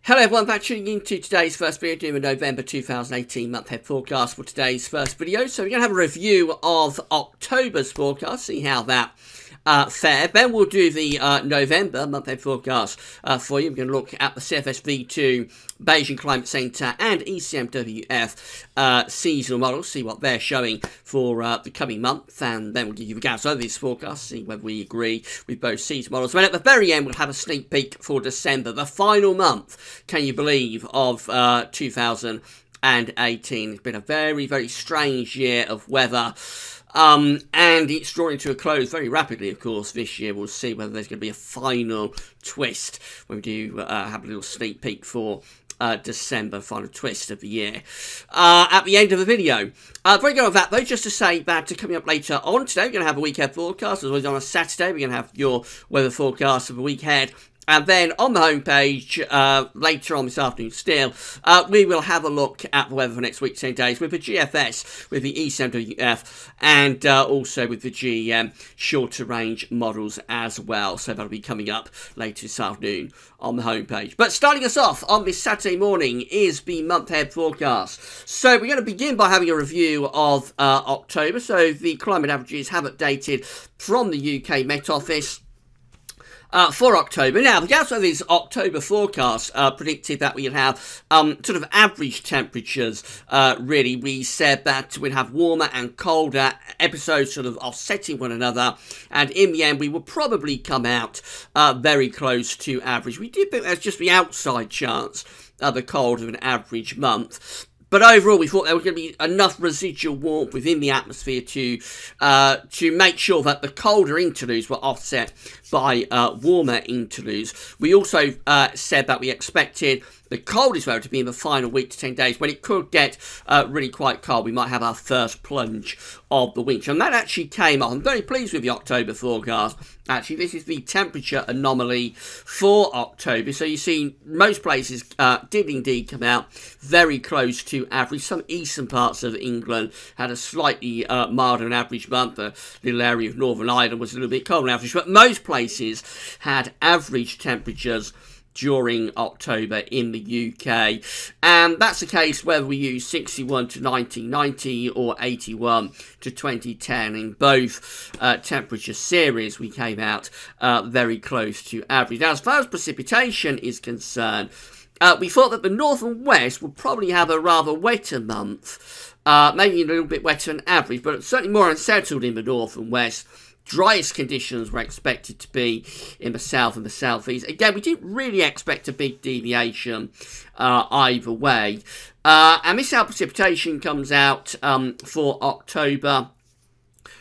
Hello everyone, back tuning into today's first video, doing a November 2018 month-ahead forecast for today's first video. So we're going to have a review of October's forecast, see how that fared. Then we'll do the November month-ahead forecast for you. We're going to look at the CFS V2, Beijing Climate Center and ECMWF seasonal models, see what they're showing for the coming month, and then we'll give you the gas over this forecast, see whether we agree with both seasonal models. Then at the very end, we'll have a sneak peek for December, the final month, can you believe, of 2018. It's been a very, very strange year of weather. And it's drawing to a close very rapidly, of course, this year. We'll see whether there's going to be a final twist when we do have a little sneak peek for December, final twist of the year, at the end of the video. Very good on that, though, just to say that coming up later on today, we're going to have a weekend forecast, as well as on a Saturday, we're going to have your weather forecast of the week ahead. And then on the homepage, later on this afternoon still, we will have a look at the weather for next week, 10 days, with the GFS, with the ECMWF, and also with the GEM shorter range models as well. So that'll be coming up later this afternoon on the homepage. But starting us off on this Saturday morning is the month-ahead forecast. So we're going to begin by having a review of October. So the climate averages have updated from the UK Met Office for October. Now, the gas of this October forecast predicted that we'd have sort of average temperatures, really. We said that we'd have warmer and colder episodes sort of offsetting one another, and in the end we will probably come out very close to average. We did think there's just the outside chance of the cold of an average month. But overall, we thought there was going to be enough residual warmth within the atmosphere to make sure that the colder interludes were offset by warmer interludes. We also said that we expected the coldest weather to be in the final week to 10 days, when it could get really quite cold. We might have our first plunge of the winter, and that actually came off. I'm very pleased with the October forecast. Actually, this is the temperature anomaly for October. So you see most places did indeed come out very close to average. Some eastern parts of England had a slightly milder than average month. The little area of Northern Ireland was a little bit colder than average, but most places had average temperatures during October in the UK, and that's the case whether we use 61 to 1990 or 81 to 2010. In both temperature series, we came out very close to average. Now, as far as precipitation is concerned, we thought that the north and west would probably have a rather wetter month, maybe a little bit wetter than average, but certainly more unsettled in the north and west. Driest conditions were expected to be in the south and the southeast. Again, we didn't really expect a big deviation either way. And this precipitation comes out for October.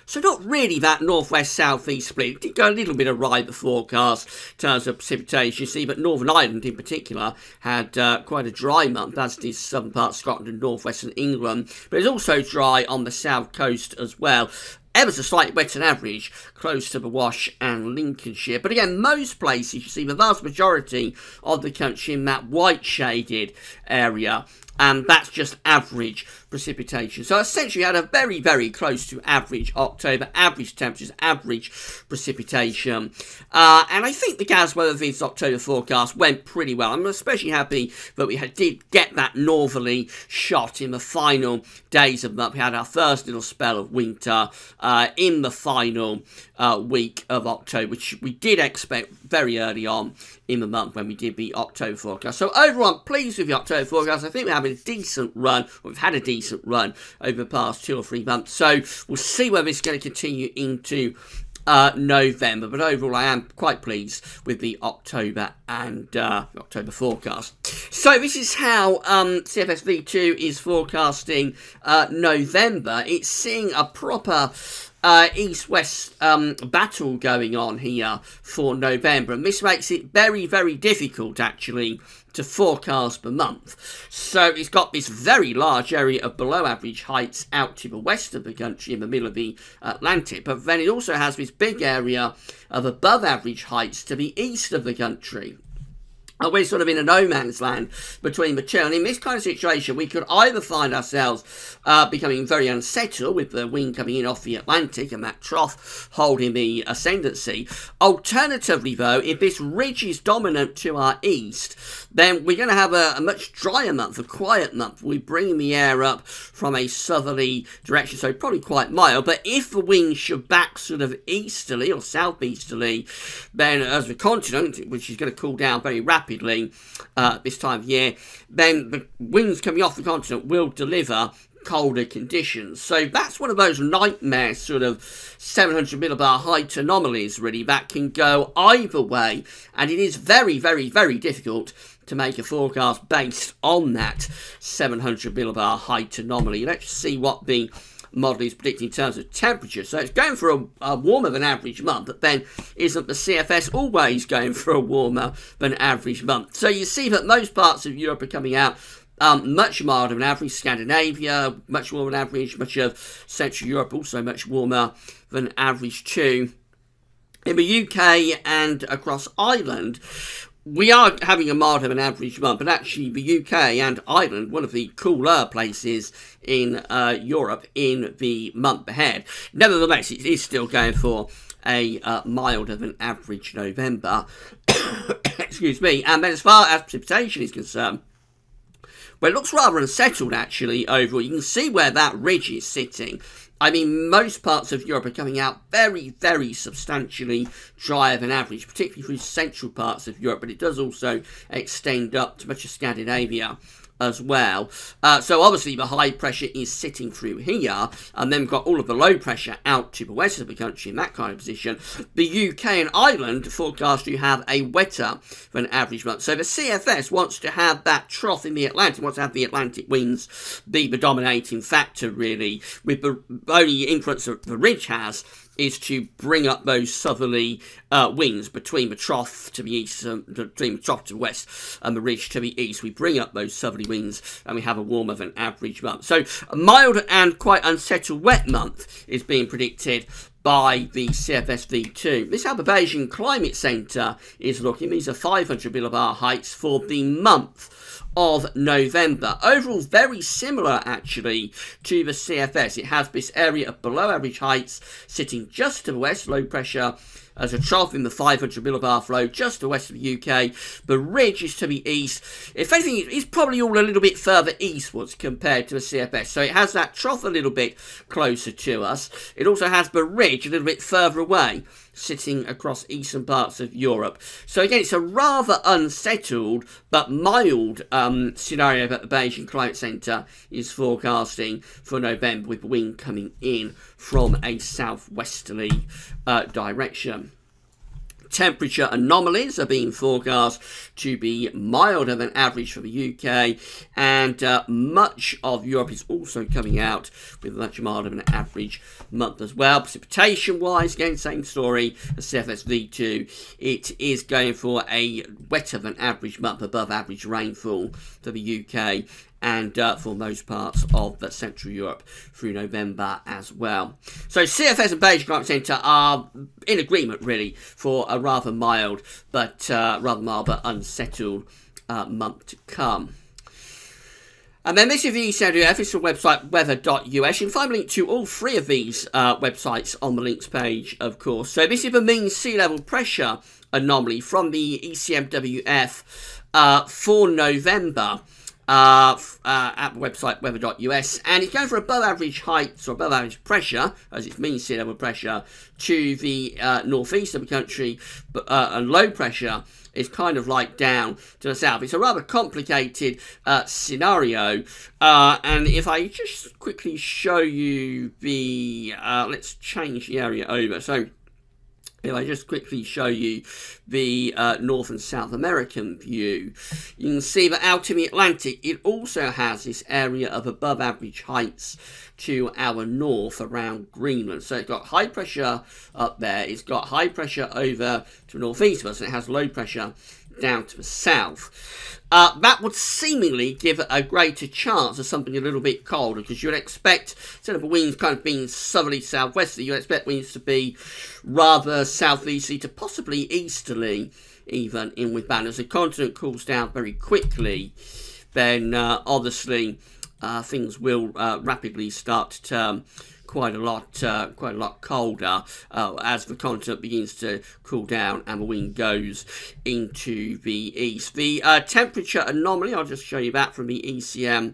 So not really that northwest-southeast split. It did go a little bit awry, the forecast, in terms of precipitation. You see, but Northern Ireland in particular had quite a dry month, as did southern parts of Scotland and northwestern England. But it's also dry on the south coast as well. Ever so slightly wetter than average, close to the Wash and Lincolnshire. But again, most places, you see the vast majority of the country in that white shaded area, and that's just average precipitation. So essentially we had a very, very close to average October, average temperatures, average precipitation. And I think the gas weather this October forecast went pretty well. I'm especially happy that we did get that northerly shot in the final days of the month. We had our first little spell of winter in the final week of October, which we did expect very early on in the month when we did the October forecast. So overall, I'm pleased with the October forecast. I think we're having a decent run. We've had a decent run over the past 2 or 3 months. So we'll see whether it's going to continue into November. But overall, I am quite pleased with the October and October forecast. So this is how CFS V2 is forecasting November. It's seeing a proper east-west battle going on here for November, and this makes it very, very difficult actually to forecast the month. So it's got this very large area of below average heights out to the west of the country in the middle of the Atlantic, but then it also has this big area of above average heights to the east of the country. we're sort of in a no man's land between the two. And in this kind of situation, we could either find ourselves becoming very unsettled with the wind coming in off the Atlantic and that trough holding the ascendancy. Alternatively, though, if this ridge is dominant to our east, then we're going to have a much drier month, a quiet month. We're bringing the air up from a southerly direction, so probably quite mild. But if the wind should back sort of easterly or southeasterly, then as the continent, which is going to cool down very rapidly, this time of year, then the winds coming off the continent will deliver colder conditions. So that's one of those nightmare sort of 700 millibar height anomalies, really, that can go either way, and it is very, very, very difficult to make a forecast based on that 700 millibar height anomaly. Let's see what the model is predicting in terms of temperature. So it's going for a warmer than average month, but then isn't the CFS always going for a warmer than average month? So you see that most parts of Europe are coming out much milder than average. Scandinavia, much warmer than average. Much of Central Europe also much warmer than average too. In the UK and across Ireland, we are having a milder than average month, but actually the UK and Ireland, one of the cooler places in Europe in the month ahead. Nevertheless, it is still going for a milder than average November. Excuse me. And then as far as precipitation is concerned, well, it looks rather unsettled actually overall. You can see where that ridge is sitting. I mean, most parts of Europe are coming out very, very substantially drier than average, particularly through central parts of Europe, but it does also extend up to much of Scandinavia as well. So obviously the high pressure is sitting through here, and then we've got all of the low pressure out to the west of the country in that kind of position. The UK and Ireland forecast to have a wetter than average month. So the CFS wants to have that trough in the Atlantic, wants to have the Atlantic winds be the dominating factor, really, with the only influence that the ridge has is to bring up those southerly winds between the trough to the east, between the trough to the west and the ridge to the east. We bring up those southerly winds and we have a warmer than average month. So a mild and quite unsettled wet month is being predicted by the CFS V2. This is how the Beijing Climate Center is looking. These are 500 millibar heights for the month of November. Overall, very similar actually to the CFS. It has this area of below average heights sitting just to the west, low pressure as a trough in the 500 millibar flow just to the west of the UK. The ridge is to the east. If anything, it's probably all a little bit further eastwards compared to the CFS. So it has that trough a little bit closer to us. It also has the ridge a little bit further away, sitting across eastern parts of Europe. So again, it's a rather unsettled but mild scenario that the Beijing Climate Center is forecasting for November, with the wind coming in from a southwesterly direction. Temperature anomalies are being forecast to be milder than average for the UK, and much of Europe is also coming out with much milder than average month as well. Precipitation wise, again, same story as CFS V2. It is going for a wetter than average month, above average rainfall for the UK, and for most parts of Central Europe through November as well. So CFS and Beijing Climate Center are in agreement, really, for a rather mild but unsettled month to come. And then this is the ECMWF official website, weather.us. You can find a link to all three of these websites on the links page, of course. So this is the mean sea level pressure anomaly from the ECMWF for November. At the website weather.us, and it's going for above average heights or above average pressure, as it means sea level pressure, to the northeast of the country, but and low pressure is kind of like down to the south. It's a rather complicated scenario, and if I just quickly show you the let's change the area over. So if I just quickly show you the North and South American view, you can see that out in the Atlantic, it also has this area of above average heights to our north around Greenland. So it's got high pressure up there, it's got high pressure over to the northeast of us, and it has low pressure down to the south. That would seemingly give a greater chance of something a little bit colder, because you'd expect, instead of the winds kind of being southerly southwesterly, you'd expect winds to be rather southeasterly to possibly easterly even in with bad. As the continent cools down very quickly, then obviously things will rapidly start to turn quite a lot colder as the continent begins to cool down and the wind goes into the east. The temperature anomaly, I'll just show you that from the ECM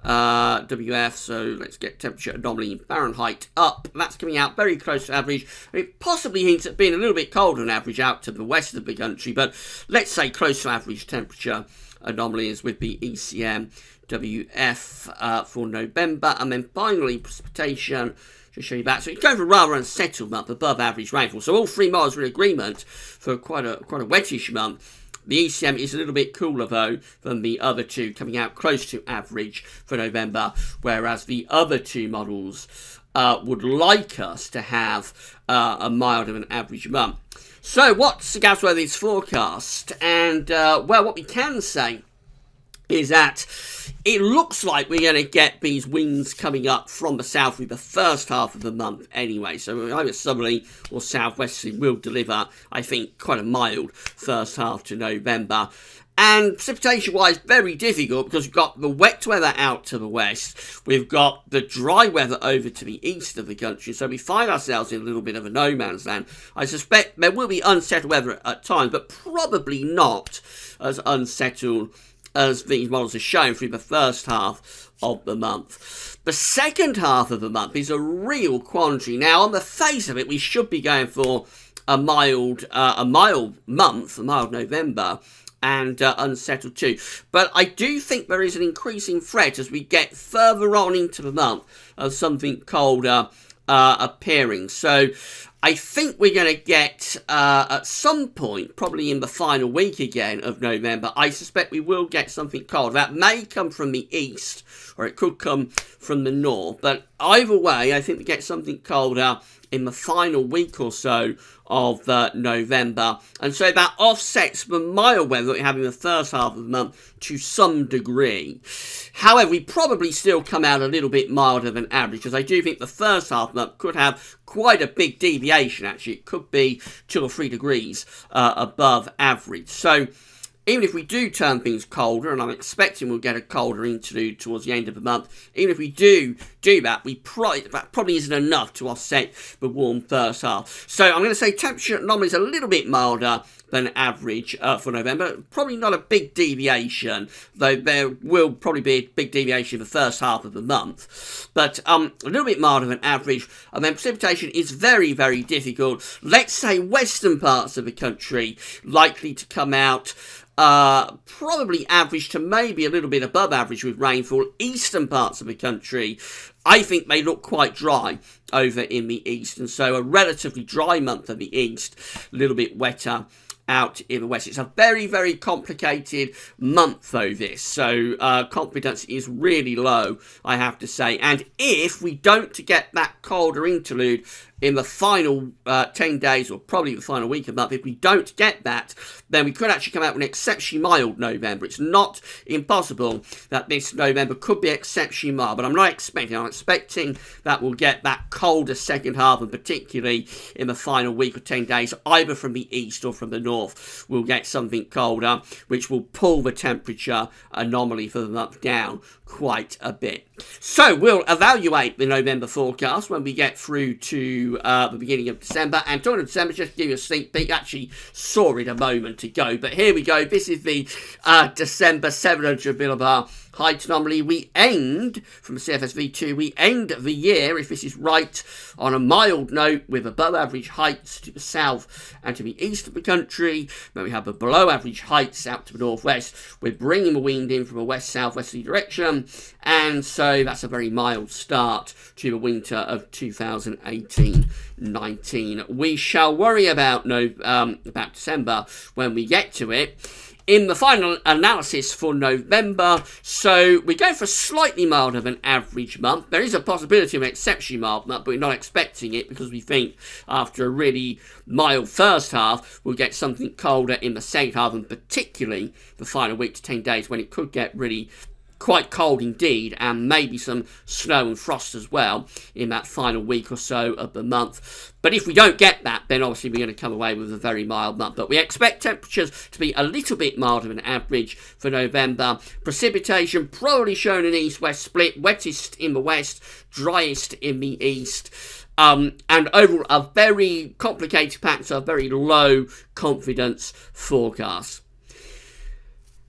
WF. So let's get temperature anomaly in Fahrenheit up. That's coming out very close to average. It possibly hints at being a little bit colder than average out to the west of the country, but let's say close to average temperature anomaly is with the ECM WF for November. And then finally precipitation, to show you that. So it's going for a rather unsettled month, above average rainfall. So all 3 miles are in agreement for quite a wettish month. The ECM is a little bit cooler, though, than the other two, coming out close to average for November, whereas the other two models would like us to have a milder than average month. So what's Gasworthy's forecast? And, well, what we can say is that it looks like we're going to get these winds coming up from the south with the first half of the month anyway. So either southerly or southwesterly will deliver, I think, quite a mild first half to November. And precipitation-wise, very difficult because we've got the wet weather out to the west. We've got the dry weather over to the east of the country. So we find ourselves in a little bit of a no man's land. I suspect there will be unsettled weather at times, but probably not as unsettled as these models are shown through the first half of the month. The second half of the month is a real quandary. Now, on the face of it, we should be going for a mild month, a mild November, and unsettled too. But I do think there is an increasing threat as we get further on into the month of something colder appearing. So I think we're going to get, at some point, probably in the final week again of November, I suspect we will get something cold. That may come from the east, or it could come from the north. But either way, I think we get something colder in the final week or so of November. And so that offsets the mild weather that we have in the first half of the month to some degree. However, we probably still come out a little bit milder than average, because I do think the first half of the month could have quite a big deviation, actually. It could be 2 or 3 degrees above average. So even if we do turn things colder, and I'm expecting we'll get a colder interlude towards the end of the month, even if we do that, that probably isn't enough to offset the warm first half. So I'm going to say temperature anomaly is a little bit milder than average for November. Probably not a big deviation, though there will probably be a big deviation in the first half of the month. But a little bit milder than average. And then precipitation is very, very difficult. Let's say western parts of the country likely to come out probably average to maybe a little bit above average with rainfall. Eastern parts of the country, I think they look quite dry over in the east, and so a relatively dry month in the east, a little bit wetter out in the west. It's a very, very complicated month, though, this. So confidence is really low, I have to say. And if we don't get that colder interlude in the final 10 days, or probably the final week of the month, if we don't get that, then we could actually come out with an exceptionally mild November. It's not impossible that this November could be exceptionally mild, but I'm not expecting. I'm expecting that we'll get that colder second half, and particularly in the final week or 10 days, either from the east or from the north, we'll get something colder, which will pull the temperature anomaly for the month down quite a bit. So we'll evaluate the November forecast when we get through to the beginning of December. And talking of December, just to give you a sneak peek, actually saw it a moment ago, but here we go. This is the December 700 millibar height anomaly. We end, from the CFS V2, we end the year, if this is right, on a mild note with above average heights to the south and to the east of the country. Then we have the below average heights out to the northwest. We're bringing the wind in from a west-southwesterly direction, and so that's a very mild start to the winter of 2018-19. We shall worry about December when we get to it. In the final analysis for November, so we're going for a slightly milder than average month. There is a possibility of an exceptionally mild month, but we're not expecting it because we think after a really mild first half, we'll get something colder in the second half, and particularly the final week to 10 days when it could get really quite cold indeed, and maybe some snow and frost as well in that final week or so of the month. But if we don't get that, then obviously we're going to come away with a very mild month. But we expect temperatures to be a little bit milder than average for November. Precipitation probably showing an east-west split, wettest in the west, driest in the east. And overall, a very complicated pattern, so a very low confidence forecast.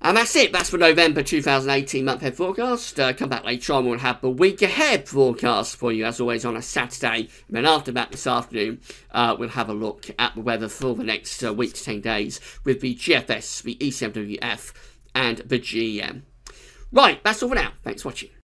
And that's it. That's the November 2018 month-ahead forecast. Come back later on. We'll have the week ahead forecast for you, as always, on a Saturday. And then after that, this afternoon, we'll have a look at the weather for the next week to 10 days with the GFS, the ECMWF, and the GEM. Right, that's all for now. Thanks for watching.